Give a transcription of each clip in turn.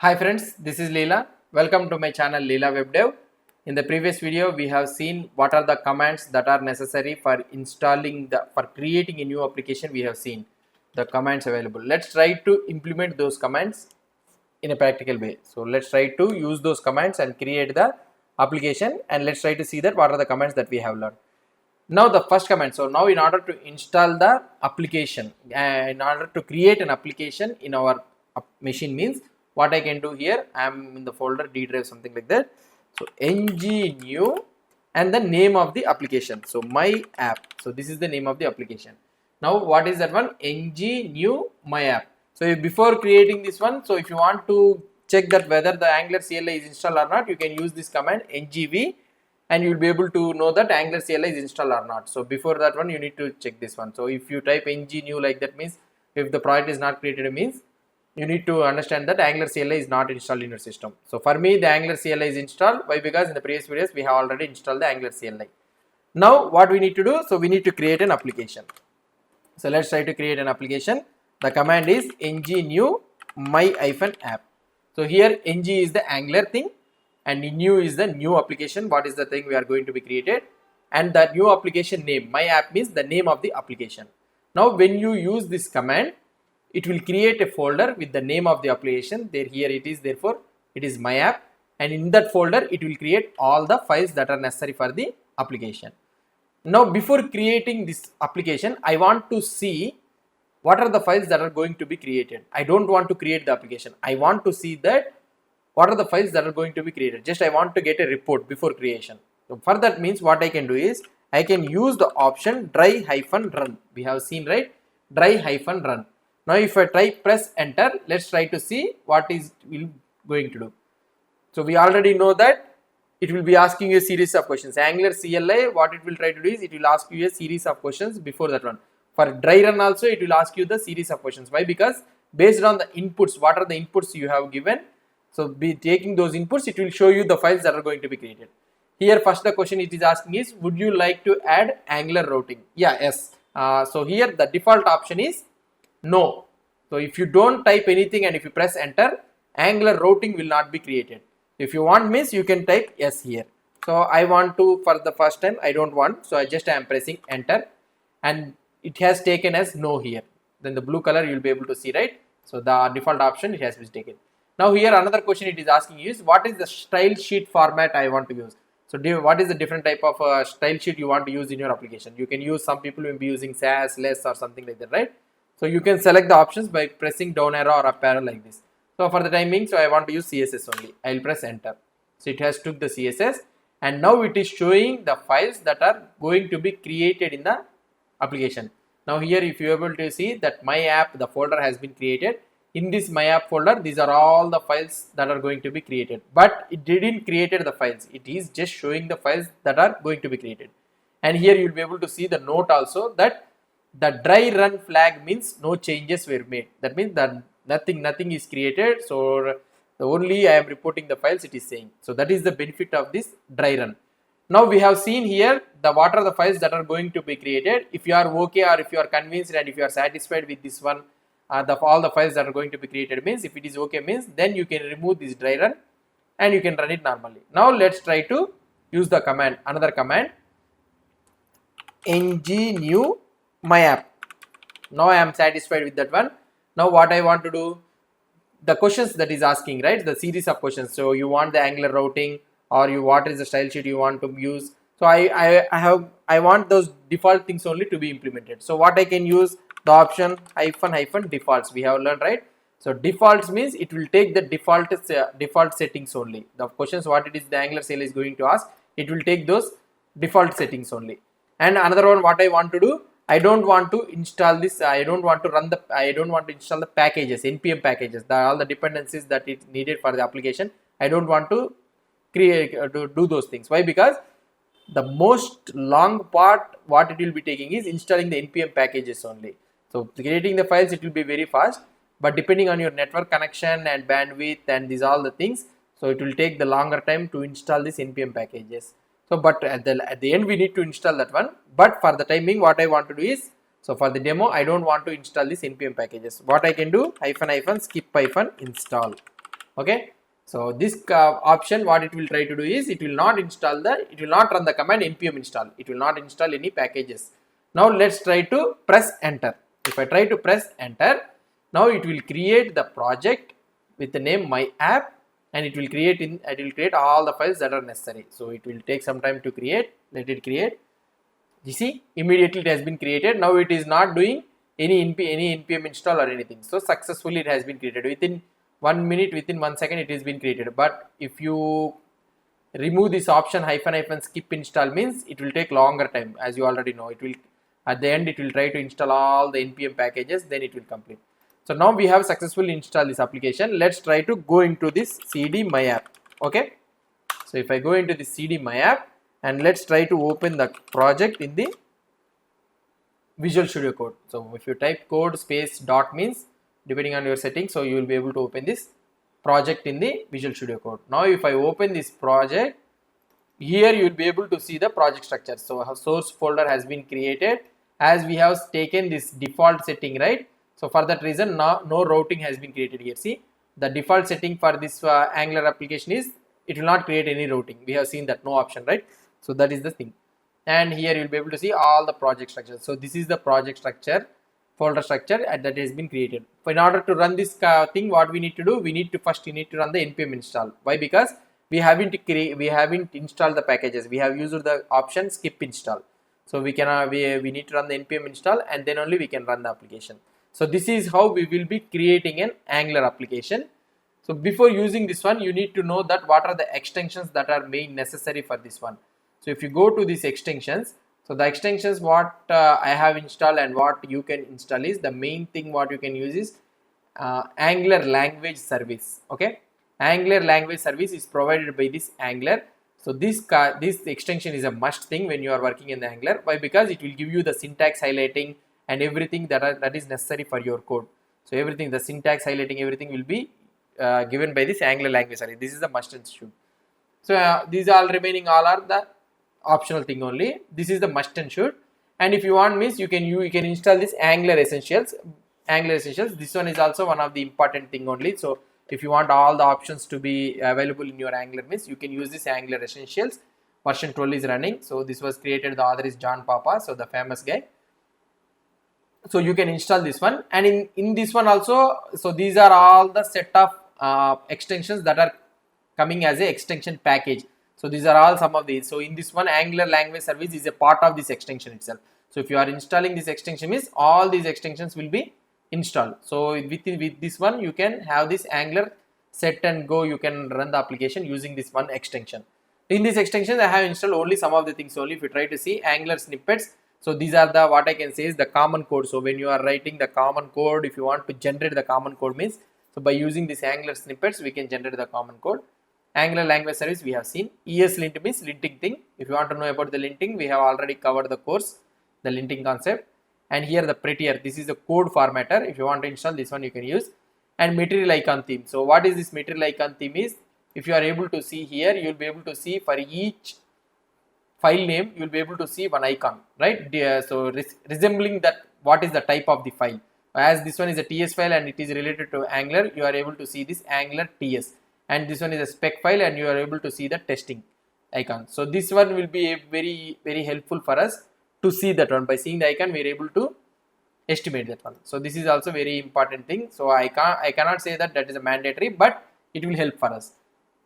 Hi friends, this is Leela. Welcome to my channel Leela Web Dev. In the previous video, we have seen what are the commands that are necessary for creating a new application. We have seen the commands available. Let's try to implement those commands in a practical way. So let's try to use those commands and create the application, and let's try to see that what are the commands that we have learned. Now the first command. So now in order to install the application, in order to create an application in our machine means what I can do here, I am in the folder D drive, something like that. So ng new and the name of the application. So my app. So this is the name of the application. Now what is that one? Ng new my app. So before creating this one, so if you want to check that whether the Angular CLI is installed or not, you can use this command ngv, and you will be able to know that Angular CLI is installed or not. So before that one, you need to check this one. So if you type ng new like that, means if the project is not created, it means you need to understand that Angular CLI is not installed in your system. So for me, the Angular CLI is installed. Why? Because in the previous videos we have already installed the Angular CLI. Now what we need to do? So we need to create an application. So let's try to create an application. The command is ng new my-app. So here ng is the Angular thing, and new is the new application. What is the thing we are going to be created, and the new application name. My app means the name of the application. Now when you use this command, it will create a folder with the name of the application. Here it is, therefore it is my app, and in that folder it will create all the files that are necessary for the application. Now before creating this application, I want to see what are the files that are going to be created. I don't want to create the application. I want to see that what are the files that are going to be created. Just I want to get a report before creation. So for that means what I can do is I can use the option try-run. We have seen, right? Try-run. Now if I press enter, let's try to see what is going to do. So we already know that it will be asking you a series of questions. Angular CLI, what it will try to do is it will ask you a series of questions before that one. For dry run also, it will ask you the series of questions. Why? Because based on the inputs, what are the inputs you have given, so be taking those inputs, it will show you the files that are going to be created. Here first the question it is asking is, would you like to add Angular routing? Yeah, yes. So here the default option is no. So if you don't type anything and if you press enter, Angular routing will not be created. If you want means you can type yes here. So I want to, for the first time I don't want, so I am pressing enter, and it has taken as no here. Then the blue color you will be able to see, right? So the default option it has been taken. Now here another question it is asking you is, what is the style sheet format I want to use? So what is the different type of style sheet you want to use in your application? You can use, some people will be using SAS, less or something like that, right? So you can select the options by pressing down arrow or up arrow like this. So for the time being, so I want to use CSS only. I will press enter. So it has took the CSS, and now it is showing the files that are going to be created in the application. Now here if you are able to see that my app, the folder has been created. In this my app folder, these are all the files that are going to be created, but it didn't created the files. It is just showing the files that are going to be created. And here you will be able to see the note also that the dry run flag means no changes were made. That means that nothing is created. So the only I am reporting the files it is saying. So that is the benefit of this dry run. Now we have seen here the what are the files that are going to be created. If you are okay, or if you are convinced and if you are satisfied with this one, all the files that are going to be created means, if it is okay means, then you can remove this dry run and you can run it normally. Now let's try to use the command, another command, ng new my app. Now I am satisfied with that one. Now what I want to do, the questions that is asking, right? The series of questions. So you want the Angular routing, or you what is the style sheet you want to use. So I want those default things only to be implemented. So what I can use, the option -- defaults we have learned, right? So defaults means it will take the default settings only. The questions what it is the Angular CLI is going to ask, it will take those default settings only. And another one what I want to do, I don't want to install this, I don't want to install the packages, npm packages, all the dependencies that is needed for the application. I don't want to create to do those things. Why? Because the most long part what it will be taking is installing the npm packages only. So creating the files it will be very fast, but depending on your network connection and bandwidth and these all the things, so it will take the longer time to install these npm packages. So but at the end we need to install that one. But for the time being what I want to do is, so for the demo I don't want to install these npm packages. What I can do, -- skip -- install. Okay, so this option, what it will try to do is, it will not run the command npm install. It will not install any packages. Now let's try to press enter. If I try to press enter, now it will create the project with the name my app, and it will create all the files that are necessary. So it will take some time to create. Let it create. You see, immediately it has been created. Now it is not doing any npm install or anything. So successfully it has been created. Within 1 minute, within 1 second, it has been created. But if you remove this option -- skip install, means it will take longer time. As you already know, it will, at the end, it will try to install all the npm packages, then it will complete. So now we have successfully installed this application. Let's try to go into this cd my app. Okay, so if I go into the cd my app, and let's try to open the project in the Visual Studio Code. So if you type code space dot, means depending on your settings, so you will be able to open this project in the Visual Studio Code. Now if I open this project, here you will be able to see the project structure. So a source folder has been created, as we have taken this default setting, right? So for that reason, no routing has been created here. See, the default setting for this Angular application is, it will not create any routing. We have seen that, no option, right? So that is the thing. And here you will be able to see all the project structures. So this is the project structure, folder structure that has been created. In order to run this thing, what we need to do, we need to run the npm install. Why? Because we haven't installed the packages. We have used the option skip install. So we need to run the npm install, and then only we can run the application. So this is how we will be creating an Angular application. So before using this one, you need to know that what are the extensions that are made necessary for this one. So if you go to these extensions, so the extensions what I have installed and what you can install is, the main thing what you can use is Angular language service. Okay, Angular language service is provided by this Angular. So this extension is a must thing when you are working in the Angular. Why? Because it will give you the syntax highlighting and everything that is necessary for your code. So everything, the syntax highlighting, everything will be given by this Angular language service. This is the must and should. So these all remaining all are the optional thing only. This is the must and should. And if you want, means you can install this Angular Essentials. This one is also one of the important thing only. So if you want all the options to be available in your Angular, means you can use this Angular Essentials. Version 12 is running. So this was created, the author is John Papa, so the famous guy. So you can install this one, and in this one also, so these are all the set of extensions that are coming as a extension package. So these are all some of these. So in this one, Angular language service is a part of this extension itself. So if you are installing this extension, means all these extensions will be installed. So with this one, you can have this Angular set and go. You can run the application using this one extension. In this extension, I have installed only some of the things only. If you try to see Angular snippets, so these are the, what I can say is the common code. So when you are writing the common code, if you want to generate the common code, means, so by using this Angular snippets, we can generate the common code. Angular language service we have seen. ESLint means linting thing. If you want to know about the linting, we have already covered the course, the linting concept. And here the prettier, this is the code formatter. If you want to install this one, you can use. And material icon theme. So what is this material icon theme is, if you are able to see here, you will be able to see for each file name, you will be able to see one icon, right? So resembling that, what is the type of the file. As this one is a TS file and it is related to Angular, you are able to see this Angular TS. And this one is a spec file, and you are able to see the testing icon. So this one will be very helpful for us to see that one. By seeing the icon, we are able to estimate that one. So this is also very important thing. So I cannot say that is a mandatory, but it will help for us.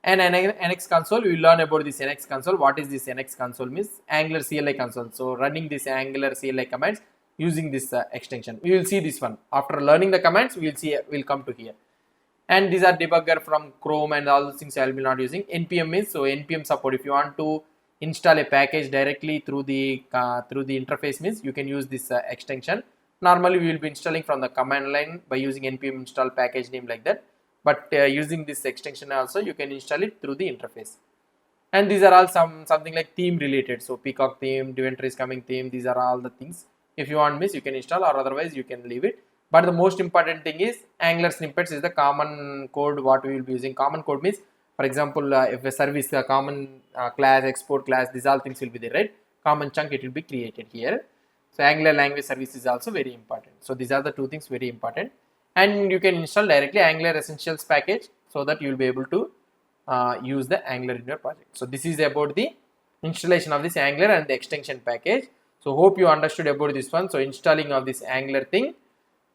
And NX console, we will learn about this NX console. What is this NX console? Means Angular CLI console. So running this Angular CLI commands using this extension. We will see this one. After learning the commands, we'll come to here. And these are debugger from Chrome and all those things I will be not using. NPM is, so NPM support. If you want to install a package directly through the interface, means you can use this extension. Normally we will be installing from the command line by using npm install package name like that. But using this extension also, you can install it through the interface. And these are all something like theme related. So Peacock theme, Deventer is coming theme. These are all the things. If you want, means you can install, or otherwise you can leave it. But the most important thing is Angular snippets is the common code what we will be using. Common code means, for example, if a service, a common class, export class, these all things will be there, right? Common chunk, it will be created here. So Angular language service is also very important. So these are the two things very important. And you can install directly Angular Essentials package so that you will be able to use the Angular in your project. So this is about the installation of this Angular and the extension package. So hope you understood about this one. So installing of this Angular thing.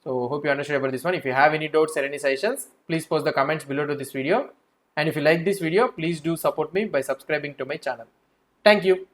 So hope you understood about this one. If you have any doubts or any suggestions, please post the comments below to this video. And if you like this video, please do support me by subscribing to my channel. Thank you.